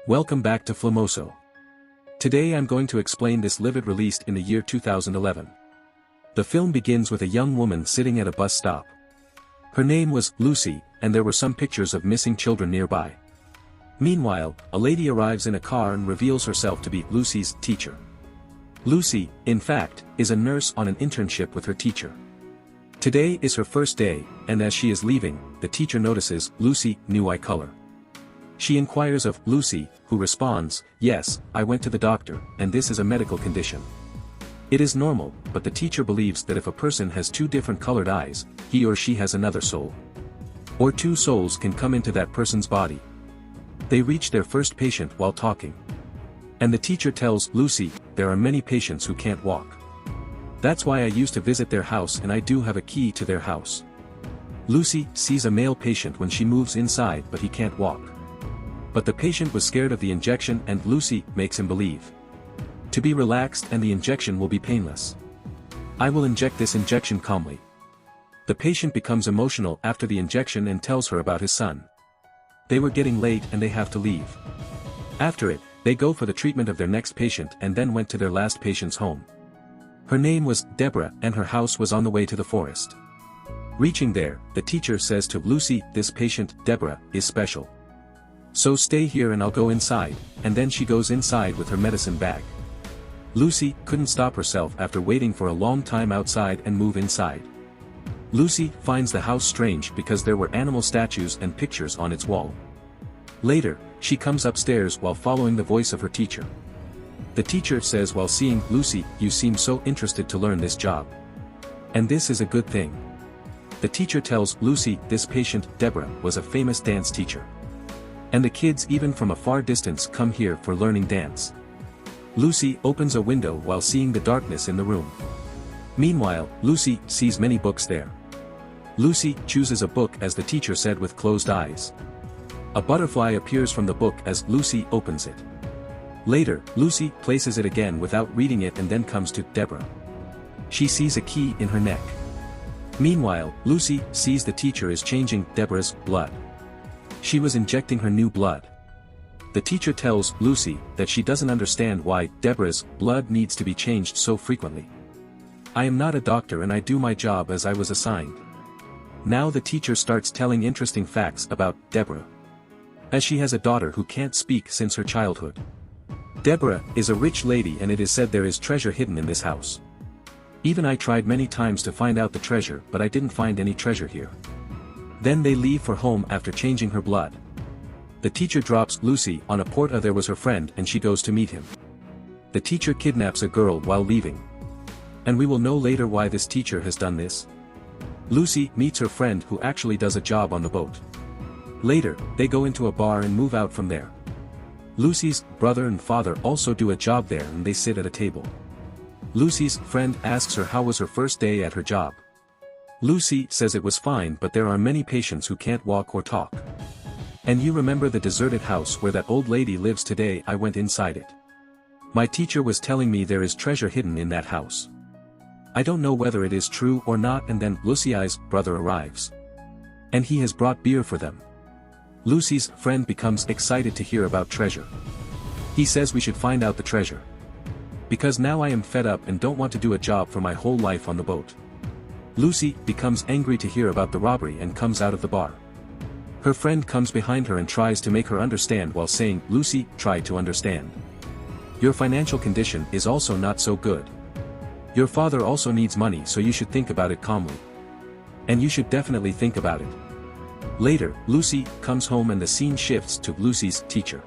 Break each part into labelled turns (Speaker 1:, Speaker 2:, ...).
Speaker 1: Welcome back to Flamoso. Today I'm going to explain this Livid released in the year 2011. The film begins with a young woman sitting at a bus stop. Her name was Lucy, and there were some pictures of missing children nearby. Meanwhile, a lady arrives in a car and reveals herself to be Lucy's teacher. Lucy, in fact, is a nurse on an internship with her teacher. Today is her first day, and as she is leaving, the teacher notices Lucy new eye color. She inquires of Lucy, who responds, "Yes, I went to the doctor, and this is a medical condition." It is normal, but the teacher believes that if a person has two different colored eyes, he or she has another soul. Or two souls can come into that person's body. They reach their first patient while talking. And the teacher tells Lucy, "There are many patients who can't walk. That's why I used to visit their house and I do have a key to their house." Lucy sees a male patient when she moves inside but he can't walk. But the patient was scared of the injection and Lucy makes him believe to be relaxed and the injection will be painless. "I will inject this injection calmly." The patient becomes emotional after the injection and tells her about his son. They were getting late and they have to leave. After it, they go for the treatment of their next patient and then went to their last patient's home. Her name was Deborah and her house was on the way to the forest. Reaching there, the teacher says to Lucy, "This patient, Deborah, is special. So stay here and I'll go inside," and then she goes inside with her medicine bag. Lucy couldn't stop herself after waiting for a long time outside and move inside. Lucy finds the house strange because there were animal statues and pictures on its wall. Later, she comes upstairs while following the voice of her teacher. The teacher says while seeing Lucy, "You seem so interested to learn this job. And this is a good thing." The teacher tells Lucy this patient, Deborah, was a famous dance teacher. And the kids even from a far distance come here for learning dance. Lucy opens a window while seeing the darkness in the room. Meanwhile, Lucy sees many books there. Lucy chooses a book as the teacher said with closed eyes. A butterfly appears from the book as Lucy opens it. Later, Lucy places it again without reading it and then comes to Deborah. She sees a key in her neck. Meanwhile, Lucy sees the teacher is changing Deborah's blood. She was injecting her new blood. The teacher tells Lucy that she doesn't understand why Deborah's blood needs to be changed so frequently. "I am not a doctor and I do my job as I was assigned." Now the teacher starts telling interesting facts about Deborah. As she has a daughter who can't speak since her childhood. Deborah is a rich lady and it is said there is treasure hidden in this house. Even I tried many times to find out the treasure but I didn't find any treasure here. Then they leave for home after changing her blood. The teacher drops Lucy on a porta. There was her friend and she goes to meet him. The teacher kidnaps a girl while leaving. And we will know later why this teacher has done this. Lucy meets her friend who actually does a job on the boat. Later, they go into a bar and move out from there. Lucy's brother and father also do a job there and they sit at a table. Lucy's friend asks her how was her first day at her job. Lucy says it was fine but there are many patients who can't walk or talk. "And you remember the deserted house where that old lady lives today? I went inside it. My teacher was telling me there is treasure hidden in that house. I don't know whether it is true or not." And then Lucy's brother arrives. And he has brought beer for them. Lucy's friend becomes excited to hear about treasure. He says we should find out the treasure. "Because now I am fed up and don't want to do a job for my whole life on the boat." Lucy becomes angry to hear about the robbery and comes out of the bar. Her friend comes behind her and tries to make her understand while saying, "Lucy, try to understand. Your financial condition is also not so good. Your father also needs money so you should think about it calmly. And you should definitely think about it." Later, Lucy comes home and the scene shifts to Lucy's teacher.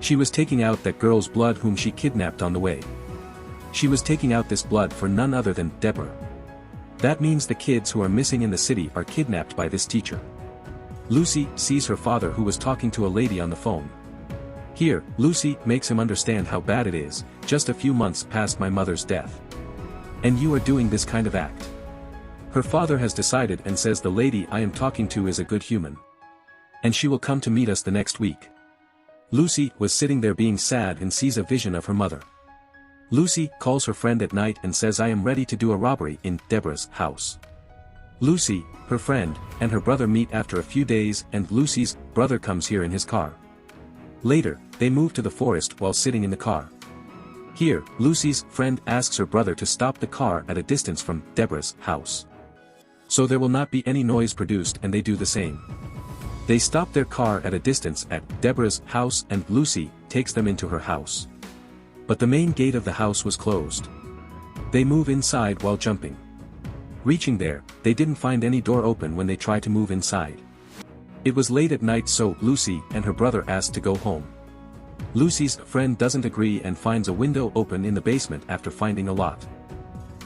Speaker 1: She was taking out that girl's blood whom she kidnapped on the way. She was taking out this blood for none other than Deborah. That means the kids who are missing in the city are kidnapped by this teacher. Lucy sees her father who was talking to a lady on the phone. Here, Lucy makes him understand how bad it is, "Just a few months past my mother's death. And you are doing this kind of act." Her father has decided and says the lady I am talking to is a good human. And she will come to meet us the next week. Lucy was sitting there being sad and sees a vision of her mother. Lucy calls her friend at night and says I am ready to do a robbery in Deborah's house. Lucy, her friend, and her brother meet after a few days and Lucy's brother comes here in his car. Later, they move to the forest while sitting in the car. Here, Lucy's friend asks her brother to stop the car at a distance from Deborah's house, so there will not be any noise produced, and they do the same. They stop their car at a distance at Deborah's house, and Lucy takes them into her house. But the main gate of the house was closed. They move inside while jumping. Reaching there, they didn't find any door open when they tried to move inside. It was late at night, so Lucy and her brother asked to go home. Lucy's friend doesn't agree and finds a window open in the basement after finding a lot.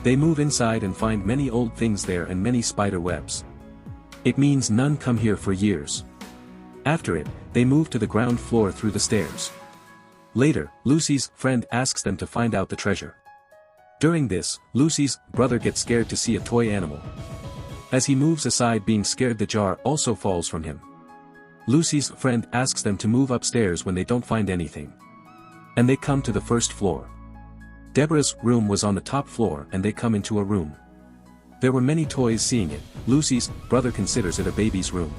Speaker 1: They move inside and find many old things there and many spider webs. It means none come here for years. After it, they move to the ground floor through the stairs. Later, Lucy's friend asks them to find out the treasure. During this, Lucy's brother gets scared to see a toy animal. As he moves aside being scared, the jar also falls from him. Lucy's friend asks them to move upstairs when they don't find anything. And they come to the first floor. Deborah's room was on the top floor, and they come into a room. There were many toys. Seeing it, Lucy's brother considers it a baby's room.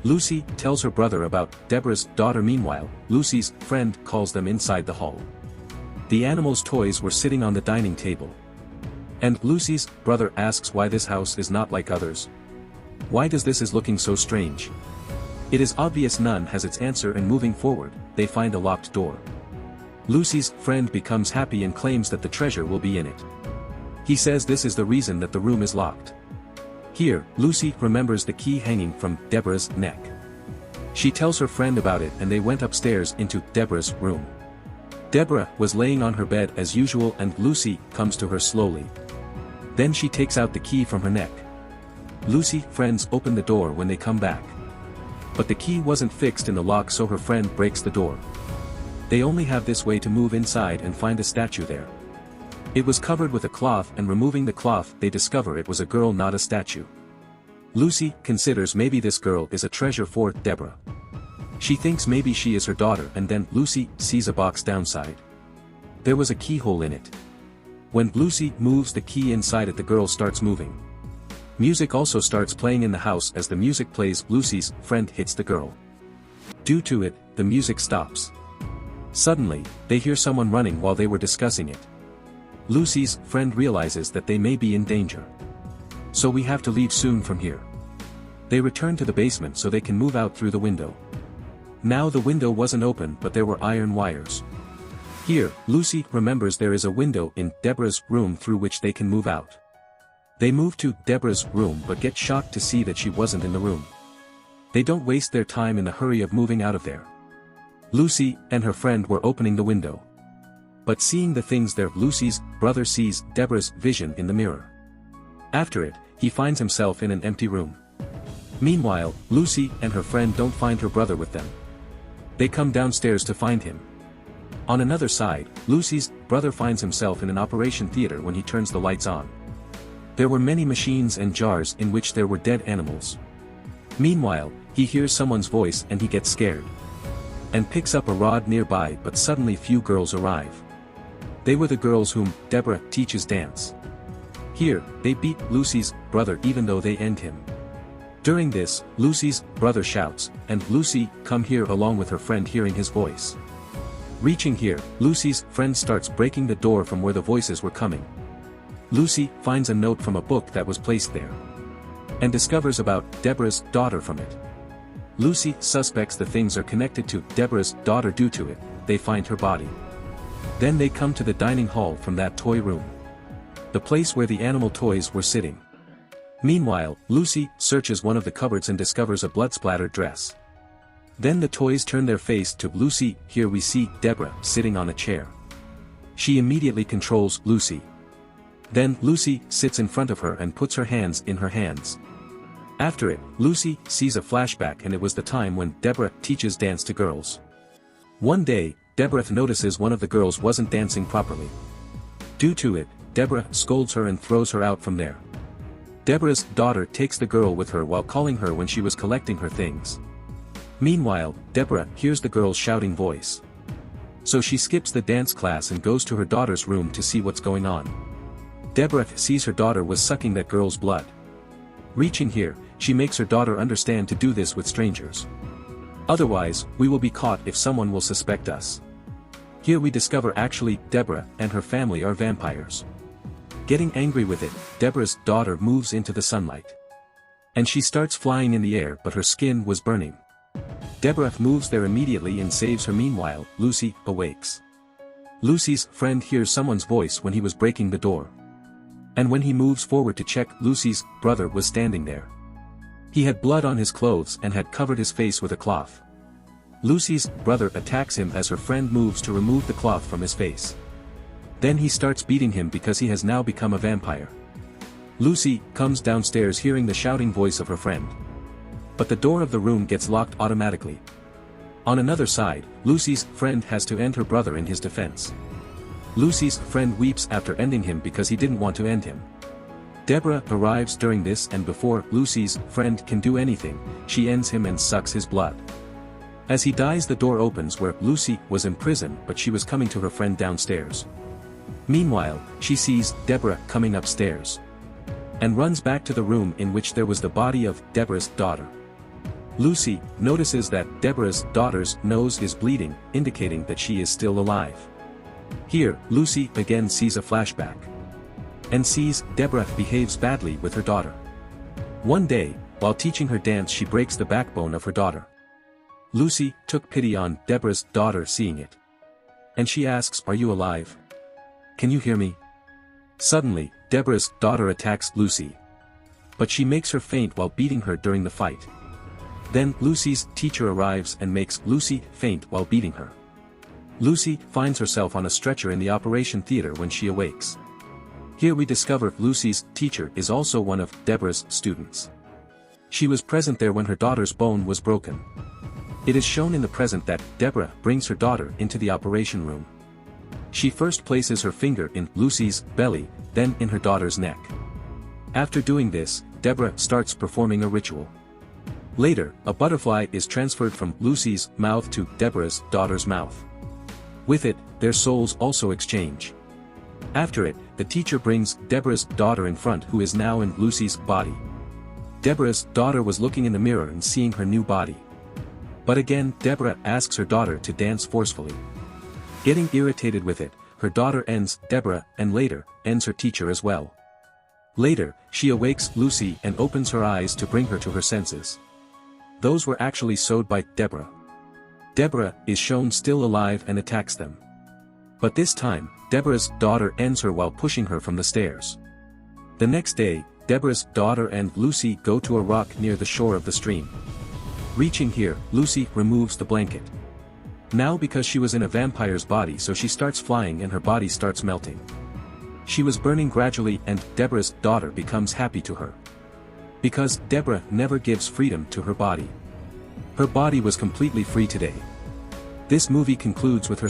Speaker 1: Lucy tells her brother about Deborah's daughter. Meanwhile, Lucy's friend calls them inside the hall. The animals' toys were sitting on the dining table. And Lucy's brother asks why this house is not like others. Why does this is looking so strange? It is obvious none has its answer, and moving forward, they find a locked door. Lucy's friend becomes happy and claims that the treasure will be in it. He says this is the reason that the room is locked. Here, Lucy remembers the key hanging from Deborah's neck. She tells her friend about it, and they went upstairs into Deborah's room. Deborah was laying on her bed as usual, and Lucy comes to her slowly. Then she takes out the key from her neck. Lucy's friends open the door when they come back. But the key wasn't fixed in the lock, so her friend breaks the door. They only have this way to move inside and find a statue there. It was covered with a cloth, and removing the cloth they discover it was a girl, not a statue. Lucy considers maybe this girl is a treasure for Deborah. She thinks maybe she is her daughter, and then Lucy sees a box downside. There was a keyhole in it. When Lucy moves the key inside it, the girl starts moving. Music also starts playing in the house. As the music plays, Lucy's friend hits the girl. Due to it, the music stops. Suddenly, they hear someone running while they were discussing it. Lucy's friend realizes that they may be in danger. So we have to leave soon from here. They return to the basement so they can move out through the window. Now the window wasn't open, but there were iron wires. Here, Lucy remembers there is a window in Deborah's room through which they can move out. They move to Deborah's room but get shocked to see that she wasn't in the room. They don't waste their time in the hurry of moving out of there. Lucy and her friend were opening the window. But seeing the things there, Lucy's brother sees Deborah's vision in the mirror. After it, he finds himself in an empty room. Meanwhile, Lucy and her friend don't find her brother with them. They come downstairs to find him. On another side, Lucy's brother finds himself in an operation theater when he turns the lights on. There were many machines and jars in which there were dead animals. Meanwhile, he hears someone's voice and he gets scared. And picks up a rod nearby, but suddenly few girls arrive. They were the girls whom Deborah teaches dance. Here, they beat Lucy's brother even though they end him. During this, Lucy's brother shouts, and Lucy come here along with her friend, hearing his voice. Reaching here, Lucy's friend starts breaking the door from where the voices were coming. Lucy finds a note from a book that was placed there. And discovers about Deborah's daughter from it. Lucy suspects the things are connected to Deborah's daughter. Due to it, they find her body. Then they come to the dining hall from that toy room. The place where the animal toys were sitting. Meanwhile, Lucy searches one of the cupboards and discovers a blood-splattered dress. Then the toys turn their face to Lucy. Here we see Deborah sitting on a chair. She immediately controls Lucy. Then Lucy sits in front of her and puts her hands in her hands. After it, Lucy sees a flashback, and it was the time when Deborah teaches dance to girls. One day, Deborah notices one of the girls wasn't dancing properly. Due to it, Deborah scolds her and throws her out from there. Deborah's daughter takes the girl with her while calling her when she was collecting her things. Meanwhile, Deborah hears the girl's shouting voice. So she skips the dance class and goes to her daughter's room to see what's going on. Deborah sees her daughter was sucking that girl's blood. Reaching here, she makes her daughter understand to do this with strangers. Otherwise, we will be caught if someone will suspect us. Here we discover actually, Deborah and her family are vampires. Getting angry with it, Deborah's daughter moves into the sunlight. And she starts flying in the air, but her skin was burning. Deborah moves there immediately and saves her. Meanwhile, Lucy awakes. Lucy's friend hears someone's voice when he was breaking the door. And when he moves forward to check, Lucy's brother was standing there. He had blood on his clothes and had covered his face with a cloth. Lucy's brother attacks him as her friend moves to remove the cloth from his face. Then he starts beating him because he has now become a vampire. Lucy comes downstairs hearing the shouting voice of her friend. But the door of the room gets locked automatically. On another side, Lucy's friend has to end her brother in his defense. Lucy's friend weeps after ending him because he didn't want to end him. Deborah arrives during this, and before Lucy's friend can do anything, she ends him and sucks his blood. As he dies, the door opens where Lucy was imprisoned, but she was coming to her friend downstairs. Meanwhile, she sees Deborah coming upstairs. And runs back to the room in which there was the body of Deborah's daughter. Lucy notices that Deborah's daughter's nose is bleeding, indicating that she is still alive. Here, Lucy again sees a flashback. And sees Deborah behaves badly with her daughter. One day, while teaching her dance, she breaks the backbone of her daughter. Lucy took pity on Deborah's daughter seeing it. And she asks, "Are you alive? Can you hear me?" Suddenly, Deborah's daughter attacks Lucy. But she makes her faint while beating her during the fight. Then Lucy's teacher arrives and makes Lucy faint while beating her. Lucy finds herself on a stretcher in the operation theater when she awakes. Here we discover Lucy's teacher is also one of Deborah's students. She was present there when her daughter's bone was broken. It is shown in the present that Deborah brings her daughter into the operation room. She first places her finger in Lucy's belly, then in her daughter's neck. After doing this, Deborah starts performing a ritual. Later, a butterfly is transferred from Lucy's mouth to Deborah's daughter's mouth. With it, their souls also exchange. After it, the teacher brings Deborah's daughter in front, who is now in Lucy's body. Deborah's daughter was looking in the mirror and seeing her new body. But again, Deborah asks her daughter to dance forcefully. Getting irritated with it, her daughter ends Deborah and later, ends her teacher as well. Later, she awakes Lucy and opens her eyes to bring her to her senses. Those were actually sewed by Deborah. Deborah is shown still alive and attacks them. But this time, Deborah's daughter ends her while pushing her from the stairs. The next day, Deborah's daughter and Lucy go to a rock near the shore of the stream. Reaching here, Lucy removes the blanket. Now because she was in a vampire's body, so she starts flying and her body starts melting. She was burning gradually and Deborah's daughter becomes happy to her. Because Deborah never gives freedom to her body. Her body was completely free today. This movie concludes with her